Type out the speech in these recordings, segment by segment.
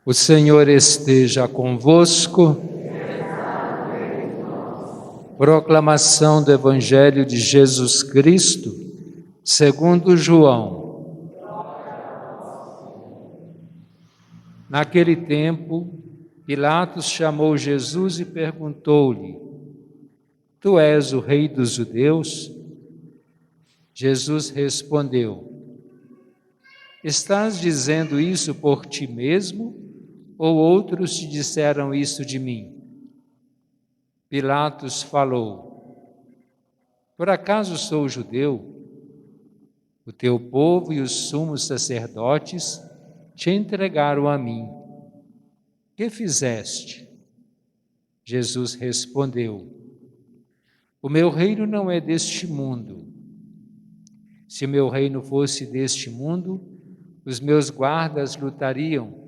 O Senhor esteja convosco. Proclamação do Evangelho de Jesus Cristo, segundo João. Naquele tempo, Pilatos chamou Jesus e perguntou-lhe: Tu és o rei dos judeus? Jesus respondeu: Estás dizendo isso por ti mesmo, ou outros te disseram isso de mim? Pilatos falou: Por acaso sou judeu? O teu povo e os sumos sacerdotes te entregaram a mim. Que fizeste? Jesus respondeu: O meu reino não é deste mundo. Se o meu reino fosse deste mundo, os meus guardas lutariam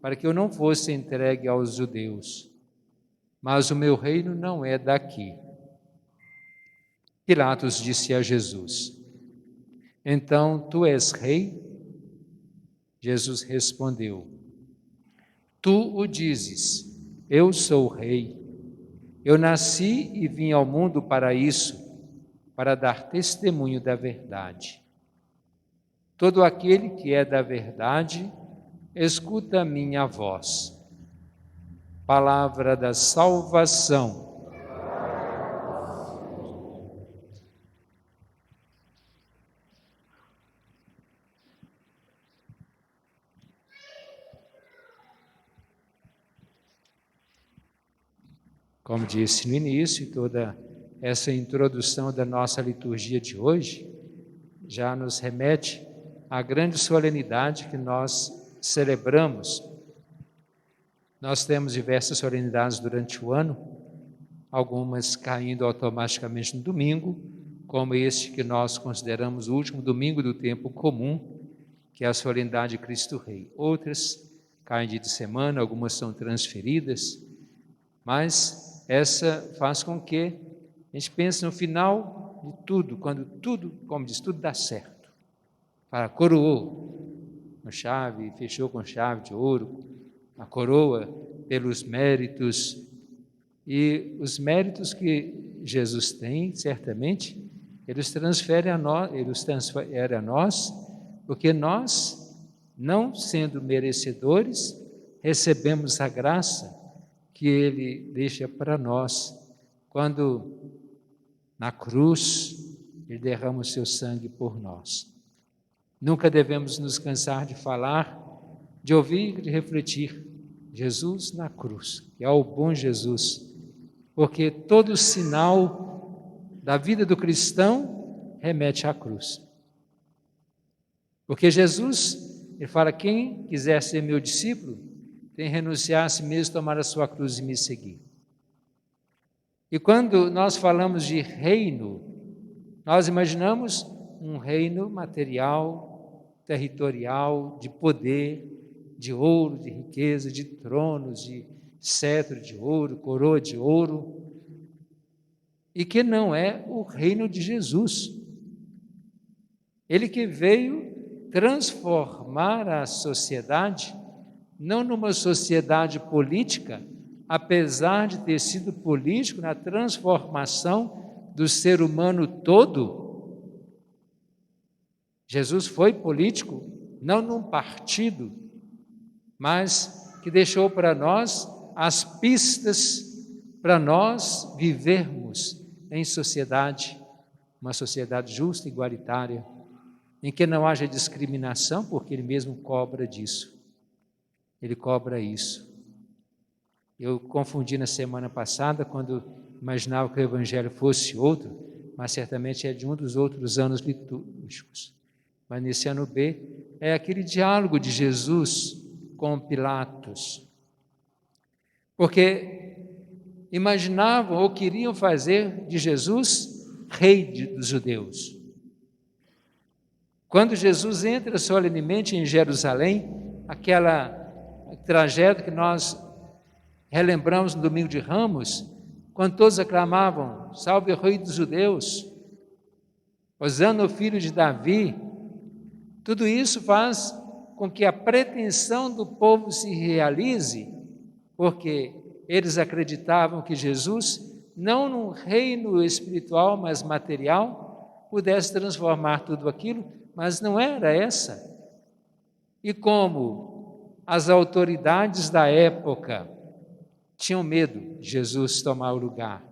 para que eu não fosse entregue aos judeus. Mas o meu reino não é daqui. Pilatos disse a Jesus: Então tu és rei? Jesus respondeu: Tu o dizes, eu sou rei. Eu nasci e vim ao mundo para isso, para dar testemunho da verdade. Todo aquele que é da verdade, escuta a minha voz. Palavra da salvação. Como disse no início, toda essa introdução da nossa liturgia de hoje já nos remete à grande solenidade que nós celebramos. Nós temos diversas solenidades durante o ano, algumas caindo automaticamente no domingo, como este que nós consideramos o último domingo do tempo comum, que é a solenidade de Cristo Rei. Outras caem dia de semana, algumas são transferidas, mas essa faz com que a gente pense no final de tudo, quando tudo, como diz, tudo dá certo. Para coroou com chave, fechou com chave de ouro, a coroa pelos méritos, e os méritos que Jesus tem, certamente, eles transferem a nós, porque nós, não sendo merecedores, recebemos a graça que Ele deixa para nós, quando na cruz Ele derrama o seu sangue por nós. Nunca devemos nos cansar de falar, de ouvir e de refletir Jesus na cruz, que é o bom Jesus, porque todo sinal da vida do cristão remete à cruz. Porque Jesus, Ele fala, quem quiser ser meu discípulo, tem que renunciar a si mesmo, tomar a sua cruz e me seguir. E quando nós falamos de reino, nós imaginamos um reino material, territorial, de poder, de ouro, de riqueza, de tronos, de cetro de ouro, coroa de ouro, e que não é o reino de Jesus. Ele que veio transformar a sociedade, não numa sociedade política, apesar de ter sido político na transformação do ser humano todo. Jesus foi político, não num partido, mas que deixou para nós as pistas para nós vivermos em sociedade, uma sociedade justa e igualitária, em que não haja discriminação, porque Ele mesmo cobra disso. Ele cobra isso. Eu confundi na semana passada, quando imaginava que o Evangelho fosse outro, mas certamente é de um dos outros anos litúrgicos. Mas nesse ano B, é aquele diálogo de Jesus com Pilatos. Porque imaginavam ou queriam fazer de Jesus rei dos judeus. Quando Jesus entra solenemente em Jerusalém, aquela tragédia que nós relembramos no domingo de Ramos, quando todos aclamavam, salve o rei dos judeus, hosana o filho de Davi, tudo isso faz com que a pretensão do povo se realize, porque eles acreditavam que Jesus, não num reino espiritual, mas material, pudesse transformar tudo aquilo, mas não era essa. E como as autoridades da época tinham medo de Jesus tomar o lugar,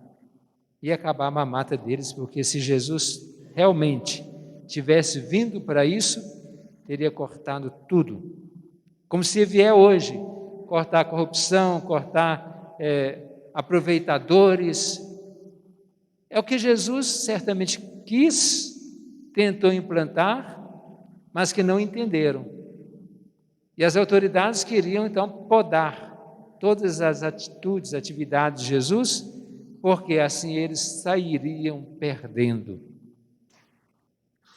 ia acabar a mamata deles, porque se Jesus realmente tivesse vindo para isso, teria cortado tudo. Como se vier hoje, cortar a corrupção, cortar aproveitadores. É o que Jesus certamente quis, tentou implantar, mas que não entenderam. E as autoridades queriam, então, podar todas as atitudes, atividades de Jesus, porque assim eles sairiam perdendo.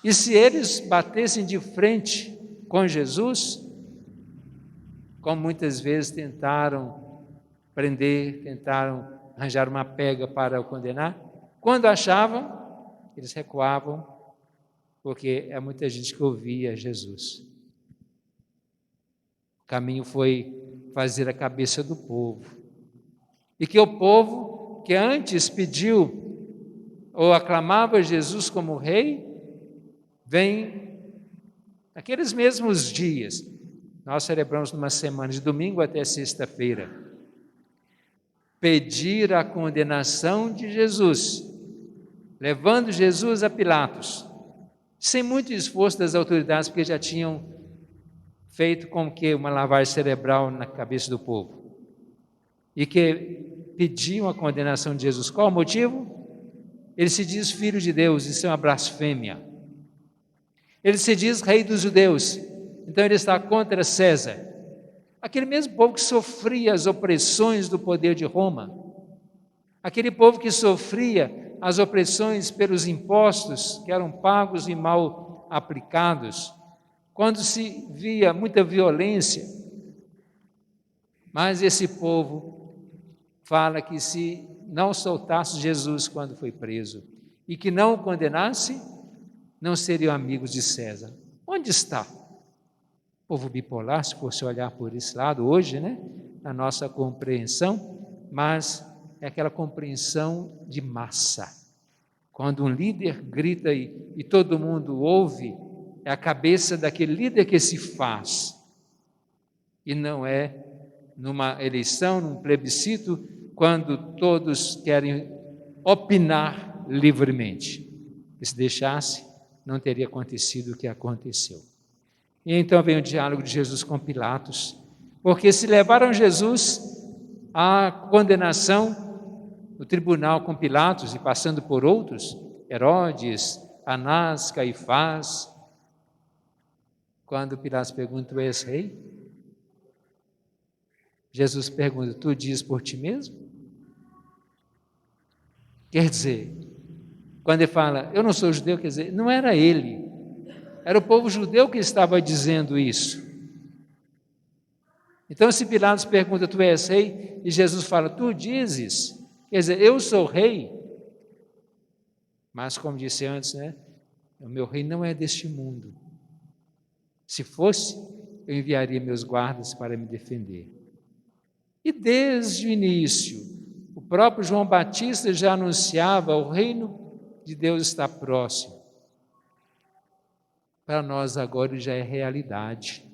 E se eles batessem de frente com Jesus, como muitas vezes tentaram prender, tentaram arranjar uma pega para o condenar, quando achavam, eles recuavam, porque é muita gente que ouvia Jesus. O caminho foi fazer a cabeça do povo. E que o povo que antes pediu ou aclamava Jesus como rei, vem naqueles mesmos dias. Nós celebramos numa semana de domingo até sexta-feira. Pedir a condenação de Jesus, levando Jesus a Pilatos, sem muito esforço das autoridades, porque já tinham feito como que uma lavagem cerebral na cabeça do povo. E que pediam a condenação de Jesus. Qual o motivo? Ele se diz filho de Deus, isso é uma blasfêmia. Ele se diz rei dos judeus, então ele está contra César. Aquele mesmo povo que sofria as opressões do poder de Roma, aquele povo que sofria as opressões pelos impostos que eram pagos e mal aplicados, quando se via muita violência. Mas esse povo fala que se não soltasse Jesus quando foi preso e que não o condenasse, não seriam amigos de César. Onde está? O povo bipolar, se fosse olhar por esse lado hoje, né? A nossa compreensão, mas é aquela compreensão de massa. Quando um líder grita e todo mundo ouve, é a cabeça daquele líder que se faz. E não é numa eleição, num plebiscito, quando todos querem opinar livremente. E se deixasse, não teria acontecido o que aconteceu. E então vem o diálogo de Jesus com Pilatos, porque se levaram Jesus à condenação no tribunal com Pilatos e passando por outros, Herodes, Anás, Caifás, quando Pilatos pergunta, tu és rei? Jesus pergunta, tu dizes por ti mesmo? Quer dizer, quando ele fala, eu não sou judeu, quer dizer, não era ele, era o povo judeu que estava dizendo isso. Então, se Pilatos pergunta, tu és rei? E Jesus fala, tu dizes, quer dizer, eu sou rei. Mas, como disse antes, né, o meu reino não é deste mundo. Se fosse, eu enviaria meus guardas para me defender. E desde o início, o próprio João Batista já anunciava, o reino de Deus está próximo. Para nós agora já é realidade.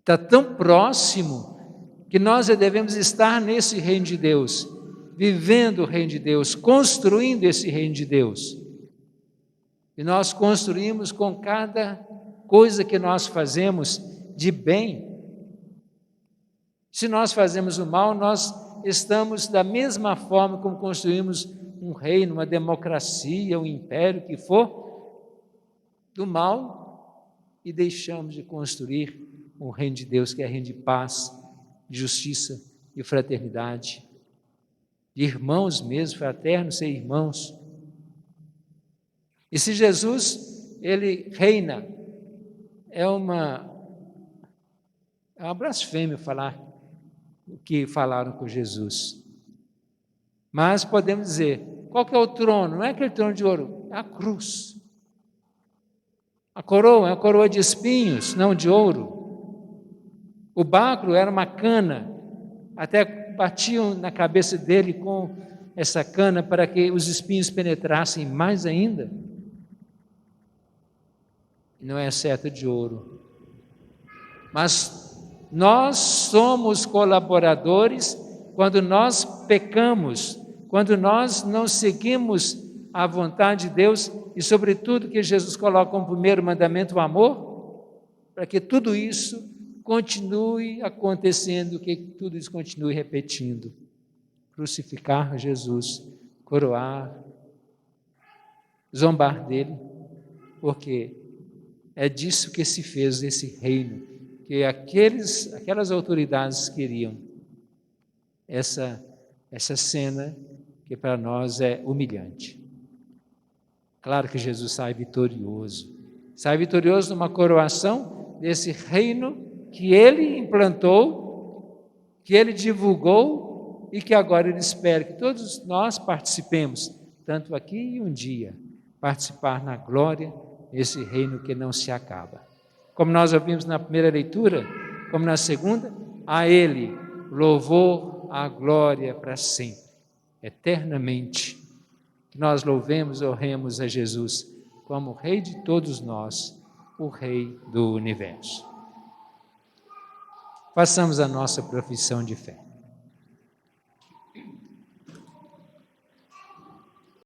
Está tão próximo que nós já devemos estar nesse reino de Deus, vivendo o reino de Deus, construindo esse reino de Deus. E nós construímos com cada coisa que nós fazemos de bem. Se nós fazemos o mal, nós estamos da mesma forma como construímos um reino, uma democracia, um império, que for, do mal, e deixamos de construir um reino de Deus, que é reino de paz, de justiça e fraternidade, de irmãos mesmo, fraternos ser irmãos. E se Jesus, ele reina, é uma blasfêmia falar o que falaram com Jesus. Mas podemos dizer, qual que é o trono? Não é aquele trono de ouro, é a cruz. A coroa é uma coroa de espinhos, não de ouro. O báculo era uma cana, até batiam na cabeça dele com essa cana para que os espinhos penetrassem mais ainda. Não é seta de ouro. Mas nós somos colaboradores quando nós pecamos, quando nós não seguimos a vontade de Deus e, sobretudo, que Jesus coloca como primeiro mandamento o amor, para que tudo isso continue acontecendo, que tudo isso continue repetindo. Crucificar Jesus, coroar, zombar dele, porque é disso que se fez esse reino, que aquelas autoridades queriam. Essa cena que para nós é humilhante. Claro que Jesus sai vitorioso numa coroação desse reino que ele implantou, que ele divulgou e que agora ele espera que todos nós participemos, tanto aqui e um dia, participar na glória desse reino que não se acaba. Como nós ouvimos na primeira leitura, como na segunda, a ele louvor, a glória para sempre, eternamente. Que nós louvemos, honremos a Jesus como Rei de todos nós, o Rei do universo. Façamos a nossa profissão de fé.